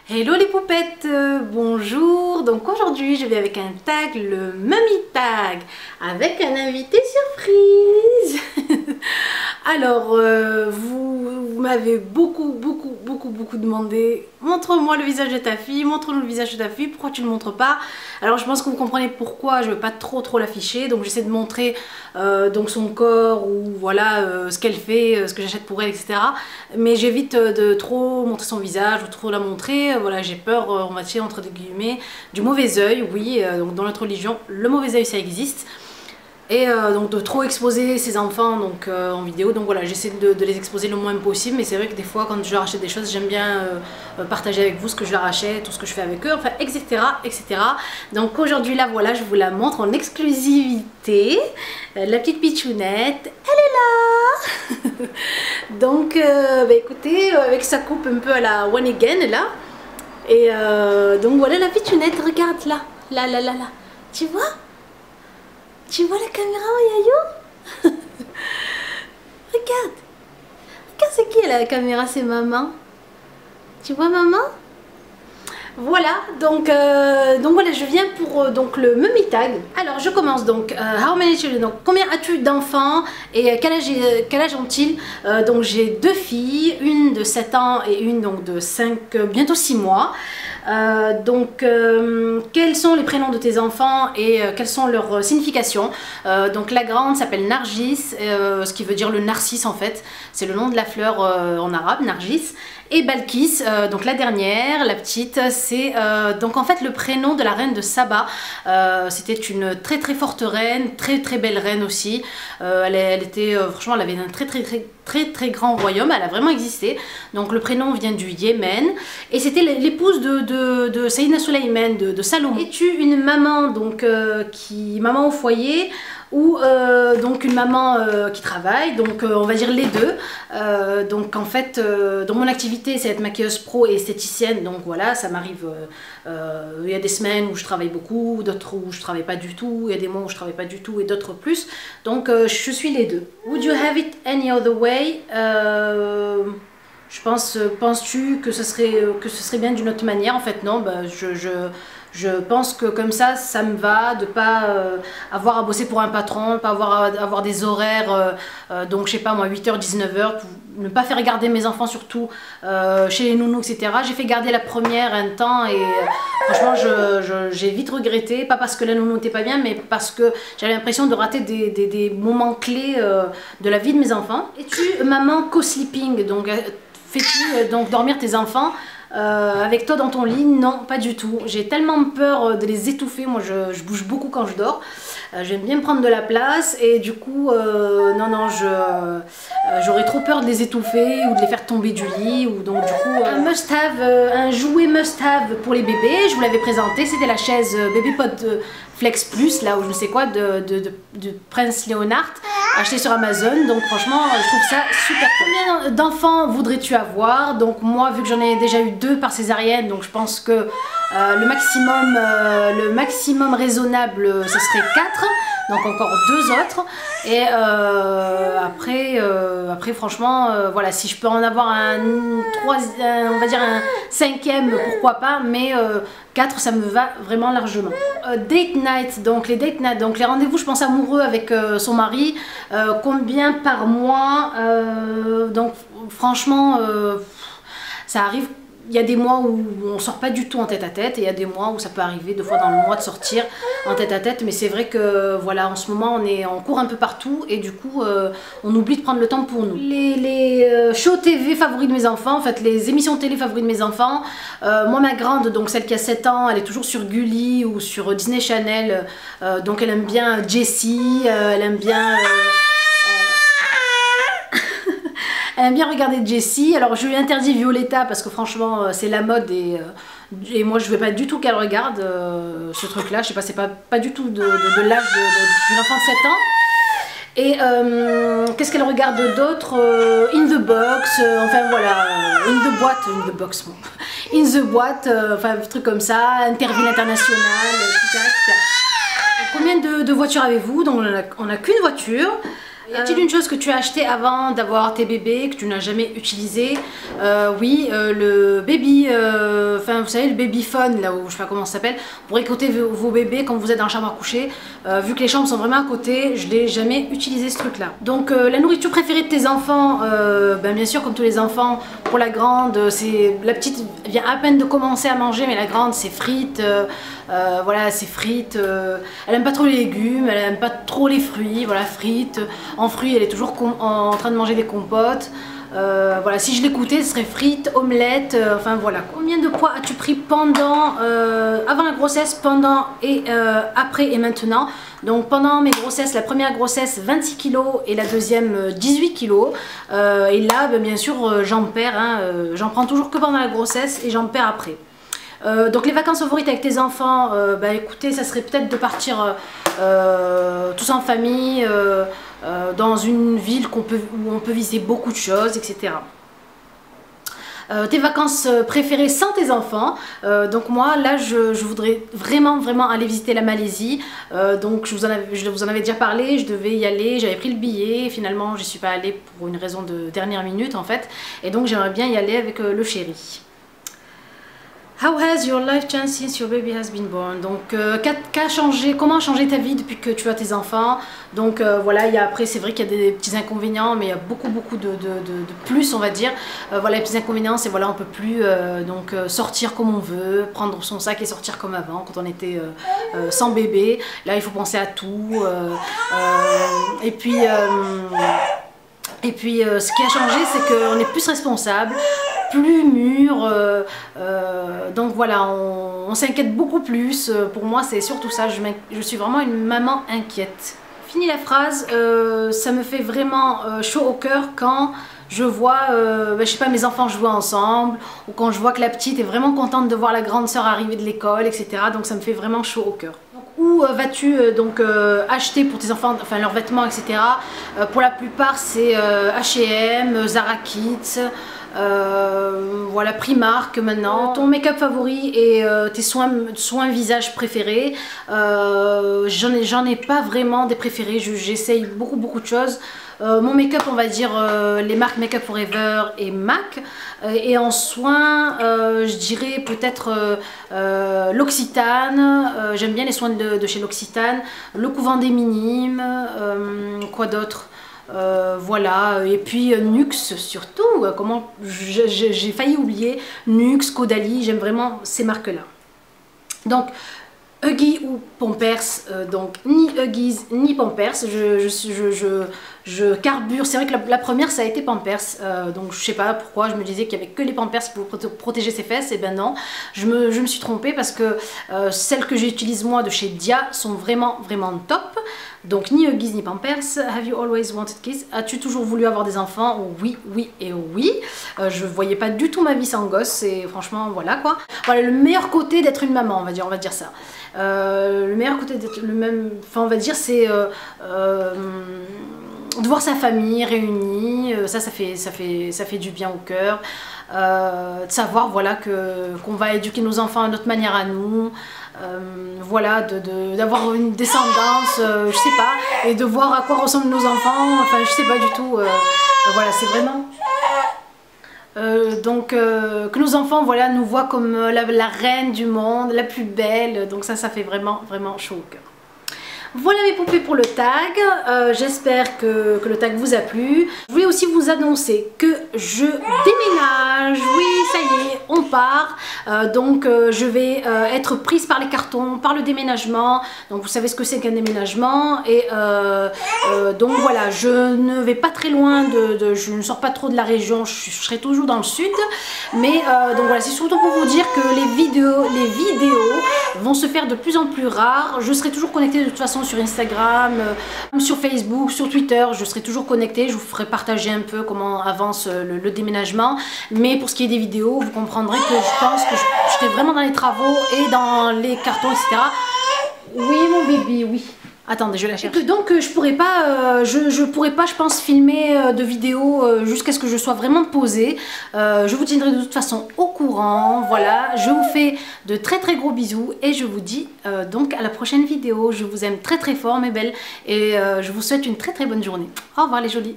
Hello les poupettes, bonjour. Donc aujourd'hui je vais avec un tag, le Mummy Tag, avec un invité surprise. Alors vous m'avez beaucoup demandé, montre-moi le visage de ta fille, montre-nous le visage de ta fille, pourquoi tu ne le montres pas? Alors je pense que vous comprenez pourquoi je ne veux pas trop l'afficher, donc j'essaie de montrer donc son corps ou voilà ce qu'elle fait, ce que j'achète pour elle, etc. Mais j'évite de trop montrer son visage ou trop la montrer, voilà, j'ai peur, on va dire entre des guillemets, du mauvais œil. Oui, donc dans notre religion, le mauvais œil ça existe. Et donc de trop exposer ses enfants donc, en vidéo, donc voilà, j'essaie de les exposer le moins possible, mais c'est vrai que des fois quand je leur achète des choses, j'aime bien partager avec vous ce que je leur achète, tout ce que je fais avec eux, enfin etc. Donc aujourd'hui là voilà, je vous la montre en exclusivité, la petite pitchounette, elle est là. Donc bah, écoutez, avec sa coupe un peu à la One Again là, et donc voilà la pitchounette, regarde là, tu vois? Tu vois la caméra, Yayo? Regarde. Regarde, c'est qui la caméra? C'est maman. Tu vois maman? Voilà, donc voilà, je viens pour donc le Mummy Tag. Alors je commence donc, how many children, donc combien as-tu d'enfants et quel âge ont-ils? Donc j'ai deux filles, une de 7 ans et une donc de 5, bientôt 6 mois. Quels sont les prénoms de tes enfants et quelles sont leurs significations? Donc la grande s'appelle Nargis, ce qui veut dire le narcisse en fait, c'est le nom de la fleur en arabe, Nargis. Et Balkis, donc la dernière, la petite, c'est donc en fait le prénom de la reine de Saba. C'était une très forte reine, très belle reine aussi. Elle était, franchement, elle avait un très grand royaume, elle a vraiment existé. Donc le prénom vient du Yémen et c'était l'épouse de Sayyidina Sulayman, de Salomon. Es-tu une maman donc maman au foyer ou donc une maman qui travaille, donc on va dire les deux. Donc en fait dans mon activité c'est être maquilleuse pro et esthéticienne, donc voilà, ça m'arrive, il y a des semaines où je travaille beaucoup, d'autres où je travaille pas du tout, il y a des mois où je travaille pas du tout et d'autres plus, donc je suis les deux. Would you have it any other way? Penses-tu que ce serait bien d'une autre manière? En fait non, bah, je pense que comme ça me va de pas avoir à bosser pour un patron, pas avoir des horaires, donc je sais pas moi 8h, 19h, ne pas faire garder mes enfants surtout chez les nounous, etc. J'ai fait garder la première un temps et franchement j'ai vite regretté, pas parce que la nounou n'était pas bien, mais parce que j'avais l'impression de rater des moments clés de la vie de mes enfants. Es-tu maman co-sleeping, donc fais-tu donc dormir tes enfants avec toi dans ton lit? Non, pas du tout. J'ai tellement peur de les étouffer. Moi, je bouge beaucoup quand je dors. J'aime bien me prendre de la place et du coup, non, j'aurais trop peur de les étouffer ou de les faire tomber du lit. Ou donc du coup, un must-have, un jouet must-have pour les bébés. Je vous l'avais présenté. C'était la chaise BabyPod Flex Plus, là où je ne sais quoi, de Prince Leonard, acheté sur Amazon. Donc franchement, je trouve ça super cool. Combien d'enfants voudrais-tu avoir? Donc moi, vu que j'en ai déjà eu 2 par césarienne, donc je pense que le maximum raisonnable, ce serait 4. Donc encore 2 autres. Et après franchement, voilà, si je peux en avoir on va dire un 5e, pourquoi pas, mais 4 ça me va vraiment largement. Date night, donc les date night, donc les rendez-vous je pense amoureux avec son mari, combien par mois? Donc franchement ça arrive. Il y a des mois où on sort pas du tout en tête-à-tête et il y a des mois où ça peut arriver 2 fois dans le mois de sortir en tête-à-tête, mais c'est vrai que voilà, en ce moment on court un peu partout et du coup on oublie de prendre le temps pour nous. Les shows TV favoris de mes enfants, en fait les émissions télé favoris de mes enfants, moi ma grande, donc celle qui a 7 ans, elle est toujours sur Gulli ou sur Disney Channel, donc elle aime bien Jessie, elle aime bien... Elle aime bien regarder Jessie. Alors je lui interdis Violetta parce que franchement c'est la mode et moi je veux pas du tout qu'elle regarde ce truc là. Je sais pas, c'est pas du tout de l'âge d'une enfant de 7 ans. Et qu'est-ce qu'elle regarde d'autre? In the Box, enfin voilà, in the box, bon. In the boîte, enfin un truc comme ça, Interville International, etc. Combien de voitures avez-vous? Donc on a qu'une voiture. Y a-t-il une chose que tu as acheté avant d'avoir tes bébés, que tu n'as jamais utilisé? Oui, le baby, enfin vous savez le babyphone, là où je sais pas comment ça s'appelle, pour écouter vos bébés quand vous êtes dans la chambre à coucher. Vu que les chambres sont vraiment à côté, je n'ai jamais utilisé ce truc là. Donc la nourriture préférée de tes enfants, ben, bien sûr comme tous les enfants, pour la grande, c'est la petite vient à peine de commencer à manger, mais la grande c'est frites. Voilà, c'est frites, elle aime pas trop les légumes, elle aime pas trop les fruits, voilà, frites. En fruits, elle est toujours en train de manger des compotes. Voilà, si je l'écoutais, ce serait frites, omelettes, enfin voilà. Combien de poids as-tu pris pendant, avant la grossesse, pendant et après et maintenant? Donc pendant mes grossesses, la première grossesse 26 kg et la deuxième 18 kg. Et là, ben, bien sûr, j'en perds, hein, j'en prends toujours que pendant la grossesse et j'en perds après. Donc les vacances favorites avec tes enfants, bah écoutez, ça serait peut-être de partir tous en famille, dans une ville où on peut visiter beaucoup de choses, etc. Tes vacances préférées sans tes enfants, donc moi là je voudrais vraiment aller visiter la Malaisie, donc je vous en avais déjà parlé, je devais y aller, j'avais pris le billet, finalement je suis pas allée pour une raison de dernière minute en fait, et donc j'aimerais bien y aller avec le chéri. How has your life changed since your baby has been born? Donc, comment a changé ta vie depuis que tu as tes enfants? Donc voilà, après c'est vrai qu'il y a des petits inconvénients, mais il y a beaucoup de plus, on va dire. Voilà, les petits inconvénients, c'est voilà, on peut plus sortir comme on veut, prendre son sac et sortir comme avant, quand on était sans bébé. Là, il faut penser à tout. Et puis, ce qui a changé, c'est qu'on est plus responsable, plus mûr, donc voilà, on s'inquiète beaucoup plus. Pour moi, c'est surtout ça, je suis vraiment une maman inquiète. Fini la phrase, ça me fait vraiment chaud au cœur quand je vois, je sais pas, mes enfants jouer ensemble, ou quand je vois que la petite est vraiment contente de voir la grande sœur arriver de l'école, etc. Donc ça me fait vraiment chaud au cœur. Où vas-tu acheter pour tes enfants, enfin leurs vêtements, etc. Pour la plupart c'est H&M, Zara Kids, voilà, Primark maintenant. Ton make-up favori et tes soins visage préférés? J'en ai pas vraiment des préférés, j'essaye beaucoup de choses. Mon make-up, on va dire les marques Make Up Forever et MAC. Et en soins, je dirais peut-être l'Occitane. J'aime bien les soins de chez l'Occitane. Le Couvent des Minimes. Quoi d'autre? Voilà, et puis Nux surtout. J'ai failli oublier Nux, Caudalie. J'aime vraiment ces marques-là. Donc Huggies ou Pampers, donc ni Huggies ni Pampers, je carbure. C'est vrai que la première ça a été Pampers, donc je sais pas pourquoi, je me disais qu'il y avait que les Pampers pour protéger ses fesses, et ben non, je me suis trompée parce que celles que j'utilise moi de chez Dia sont vraiment top. Donc ni Huggies ni Pampers. Have you always wanted kids? As-tu toujours voulu avoir des enfants? Oui et oui. Je voyais pas du tout ma vie sans gosse, et franchement voilà quoi. Voilà le meilleur côté d'être une maman, on va dire ça. Le meilleur côté d'être on va dire c'est de voir sa famille réunie, ça fait du bien au cœur, de savoir voilà qu'on va éduquer nos enfants à notre manière à nous, voilà, d'avoir une descendance, je sais pas, et de voir à quoi ressemblent nos enfants, enfin je sais pas du tout, voilà, c'est vraiment... que nos enfants voilà, nous voient comme la reine du monde, la plus belle, donc ça fait vraiment chaud au cœur. Voilà mes poupées pour le tag, j'espère que le tag vous a plu. Je voulais aussi vous annoncer que je déménage, oui ça y est, on part. Donc je vais être prise par les cartons, par le déménagement. Donc vous savez ce que c'est qu'un déménagement. Et donc voilà, je ne vais pas très loin, je ne sors pas trop de la région, je serai toujours dans le sud. Mais donc voilà, c'est surtout pour vous dire que les vidéos vont se faire de plus en plus rares. Je serai toujours connectée de toute façon sur Instagram, sur Facebook, sur Twitter, je serai toujours connectée, je vous ferai partager un peu comment avance le déménagement, mais pour ce qui est des vidéos, vous comprendrez que je pense que j'étais vraiment dans les travaux et dans les cartons, etc. Oui mon bébé, oui. Attendez, je la cherche. Donc je pourrais pas, je pense, filmer de vidéo jusqu'à ce que je sois vraiment posée. Je vous tiendrai de toute façon au courant. Voilà, je vous fais de très très gros bisous et je vous dis donc à la prochaine vidéo. Je vous aime très très fort mes belles et je vous souhaite une très très bonne journée. Au revoir les jolies.